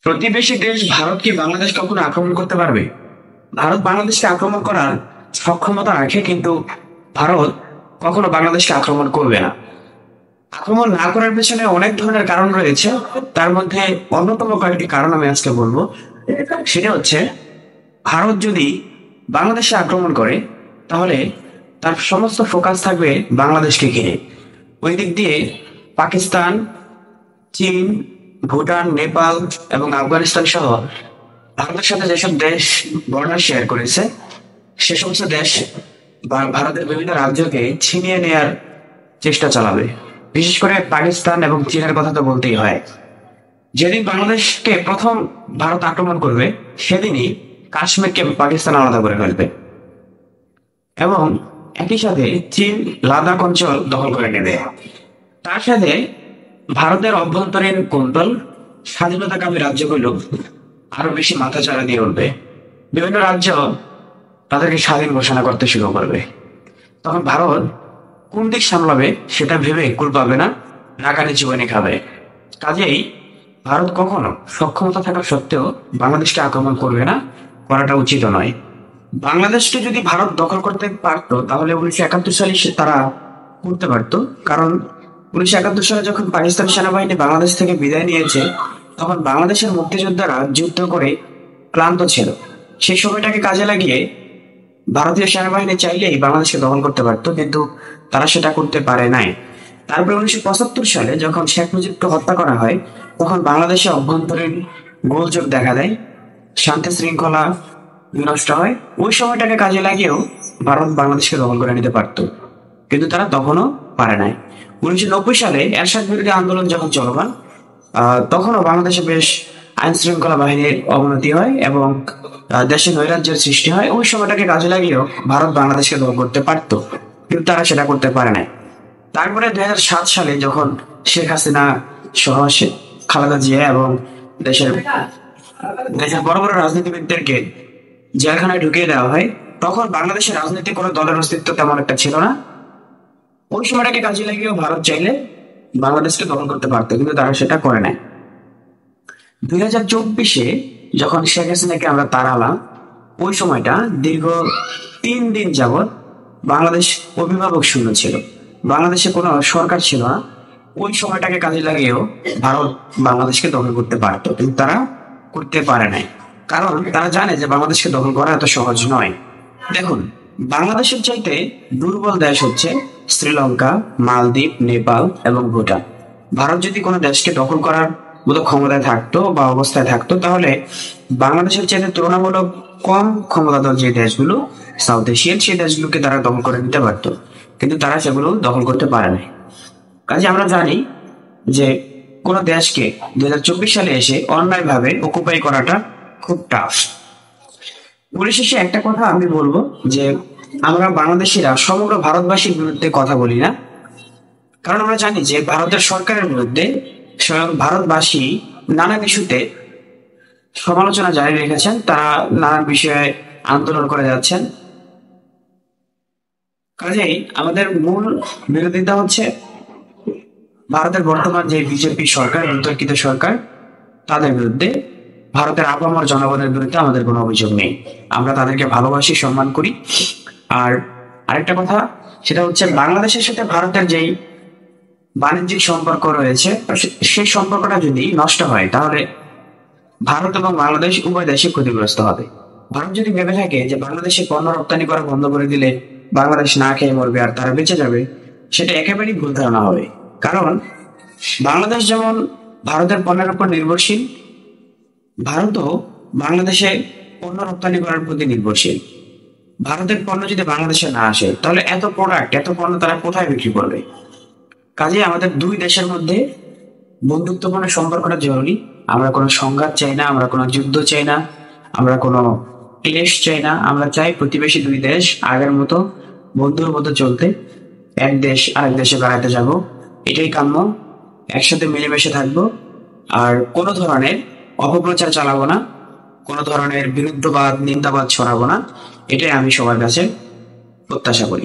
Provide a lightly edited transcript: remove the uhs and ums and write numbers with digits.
প্রতিবেশী দেশ ভারত কি বাংলাদেশ কখনো আক্রমণ করতে পারবে? ভারত বাংলাদেশকে আক্রমণ করার সক্ষমতা রাখে, কিন্তু ভারত কখনো বাংলাদেশকে আক্রমণ করবে না। আক্রমণ না করার পেছনে অনেক ধরনের কারণ রয়েছে। তার মধ্যে অন্যতম কয়েকটি কারণ আমি আজকে বলবো। সেটা হচ্ছে, ভারত যদি বাংলাদেশে আক্রমণ করে তাহলে তার সমস্ত ফোকাস থাকবে বাংলাদেশকে ঘিরে। ওই দিক দিয়ে পাকিস্তান, চীন, ভুটান, নেপাল এবং আফগানিস্তান সহ ভারতের সাথে যেসব দেশ বর্ডার শেয়ার করেছে, সে সমস্ত দেশ বা ভারতের বিভিন্ন রাজ্যকে ছিনিয়ে নেয়ার চেষ্টা চালাবে। বিশেষ করে পাকিস্তান এবং চীনের কথা তো বলতেই হয়। যেদিন বাংলাদেশকে প্রথম ভারত আক্রমণ করবে, সেদিনই কাশ্মীরকে পাকিস্তান আলাদা করে ফেলবে এবং একই সাথে চীন লাদাখ অঞ্চল দখল করে নেবে। তার সাথে ভারতের অভ্যন্তরীণ কুন্তল, স্বাধীনতাকামী রাজ্যগুলো আরো বেশি মাথাচাড়া দিয়ে উঠবে। বিভিন্ন রাজ্য তাদেরকে স্বাধীন ঘোষণা করতে শুরু করবে। তখন ভারত কোন দিক সামলাবে সেটা ভেবে কুল পাবে না, নাকানি জীবনে খাবে। কাজেই ভারত কখনো সক্ষমতা থাকা সত্ত্বেও বাংলাদেশকে আক্রমণ করবে না, করাটা উচিত নয়। বাংলাদেশকে যদি ভারত দখল করতে পারতো তাহলে 1971 সালে তারা করতে পারতো। কারণ 1971 সালে যখন পাকিস্তান সেনাবাহিনী বাংলাদেশ থেকে বিদায় নিয়েছে, তখন বাংলাদেশের মুক্তিযোদ্ধারা যুদ্ধ করে ক্লান্ত ছিল। সেই সময়টাকে কাজে লাগিয়ে ভারতীয় সেনাবাহিনী চাইলেই বাংলাদেশকে দখল করতে পারতো, কিন্তু তারা সেটা করতে পারে নাই। তারপরে 1975 সালে যখন শেখ মুজিবকে হত্যা করা হয়, তখন বাংলাদেশে অভ্যন্তরীণ গোলযোগ দেখা দেয়, শান্তি শৃঙ্খলা বিনষ্ট হয়। ওই সময়টাকে কাজে লাগিয়েও ভারত বাংলাদেশকে দখল করে নিতে পারতো, কিন্তু তারা তখনও পারে নাই। 1990 সালে এরশাদ বিরোধী আন্দোলন যখন চলমান, তখনও বাংলাদেশে বেশ আইন শৃঙ্খলা বাহিনীর অবনতি হয় এবং দেশে নৈরাজ্যের সৃষ্টি হয়। ওই সময়টাকে কাজে লাগিয়েও ভারত বাংলাদেশকে দখল করতে পারতো, কিন্তু তারা সেটা করতে পারে নাই। তারপরে 2007 সালে যখন শেখ হাসিনা সহ খালেদা জিয়া এবং দেশের দেশের বড় বড় রাজনীতিবিদদেরকে জেলখানায় ঢুকিয়ে দেওয়া হয়, তখন বাংলাদেশের রাজনৈতিক কোনো দলের অস্তিত্ব তেমন একটা ছিল না। ওই সময়টাকে কাজে লাগিয়েও ভারত চাইলে বাংলাদেশকে দখল করতে পারতো, কিন্তু তারা সেটা করে নাই। 2024-এ যখন শেখ হাসিনাকে আমরা তাড়ালাম, ওই সময়টা দীর্ঘ 3 দিন যাবৎ বাংলাদেশ অভিভাবক শূন্য ছিল, বাংলাদেশে কোনো সরকার ছিল না। ওই সময়টাকে কাজে লাগিয়েও ভারত বাংলাদেশকে দখল করতে পারতো, কিন্তু তারা করতে পারে নাই। কারণ তারা জানে যে বাংলাদেশকে দখল করা এত সহজ নয়। দেখুন, বাংলাদেশের চাইতে দুর্বল দেশ হচ্ছে শ্রীলঙ্কা, মালদ্বীপ, নেপাল এবং ভুটান। ভারত যদি কোনো দেশকে দখল করার মতো ক্ষমতায় থাকতো বা অবস্থায় থাকতো, তাহলে বাংলাদেশের চাইতে তুলনামূলক কম ক্ষমতাধর যে দেশগুলো সাউথ এশিয়ান, সেই দেশগুলোকে তারা দখল করে নিতে পারতো, কিন্তু তারা সেগুলো দখল করতে পারে নাই। কাজে আমরা জানি যে কোনো দেশকে 2024 সালে এসে অন্যায়ভাবে অকুপাই করাটা খুব টাফ। পরিশেষে একটা কথা আমি বলবো যে আমরা বাংলাদেশিরা সমগ্র ভারতবাসীর বিরুদ্ধে কথা বলি না, কারণ আমরা জানি যে ভারতের সরকারের বিরুদ্ধে স্বয়ং ভারতবাসী নানা ইস্যুতে সমালোচনা জারি রেখেছেন, তারা নানান বিষয়ে আন্দোলন করে যাচ্ছেন। কাজেই আমাদের মূল বিরোধিতা হচ্ছে ভারতের বর্তমান যে বিজেপি সরকার, বিতর্কিত সরকার, তাদের বিরুদ্ধে। ভারতের আপামর জনগণের বিরুদ্ধে আমাদের কোনো অভিযোগ নেই। আমরা তাদেরকে ভালোবাসি, সম্মান করি। আর আরেকটা কথা, সেটা হচ্ছে বাংলাদেশের সাথে ভারতের যেই বাণিজ্যিক সম্পর্ক রয়েছে, সেই সম্পর্কটা যদি নষ্ট হয় তাহলে ভারত এবং বাংলাদেশ উভয় দেশে ক্ষতিগ্রস্ত হবে। ভারত যদি ভেবে থাকে যে বাংলাদেশে পণ্য রপ্তানি করা বন্ধ করে দিলে বাংলাদেশ না খেয়ে মরবে আর তারা বেঁচে যাবে, সেটা একেবারেই ভুল ধারণা হবে। কারণ বাংলাদেশ যেমন ভারতের পণ্যের উপর নির্ভরশীল, ভারতও বাংলাদেশে পণ্য রপ্তানি করার প্রতি নির্ভরশীল। ভারতের পণ্য যদি বাংলাদেশে না আসে, তাহলে এত প্রোডাক্ট, এত পণ্য তারা কোথায় বিক্রি করবে? কাজে আমাদের দুই দেশের মধ্যে বন্ধুত্বপূর্ণ সম্পর্কটা জরুরি। আমরা কোনো সংঘাত চাই না, আমরা কোনো যুদ্ধ চাই না, আমরা কোনো ক্লেশ চাই না। আমরা চাই প্রতিবেশী দুই দেশ আগের মতো বন্ধুর মতো চলতে। এক দেশ আরেক দেশে বেড়াতে যাব, এটাই কাম্য। একসাথে মিলেমিশে থাকবো, আর কোনো ধরনের অপপ্রচার চালাবো না, কোনো ধরনের বিরুদ্ধবাদ, নিন্দাবাদ ছড়াবো না। এটাই আমি সবার কাছে প্রত্যাশা করি।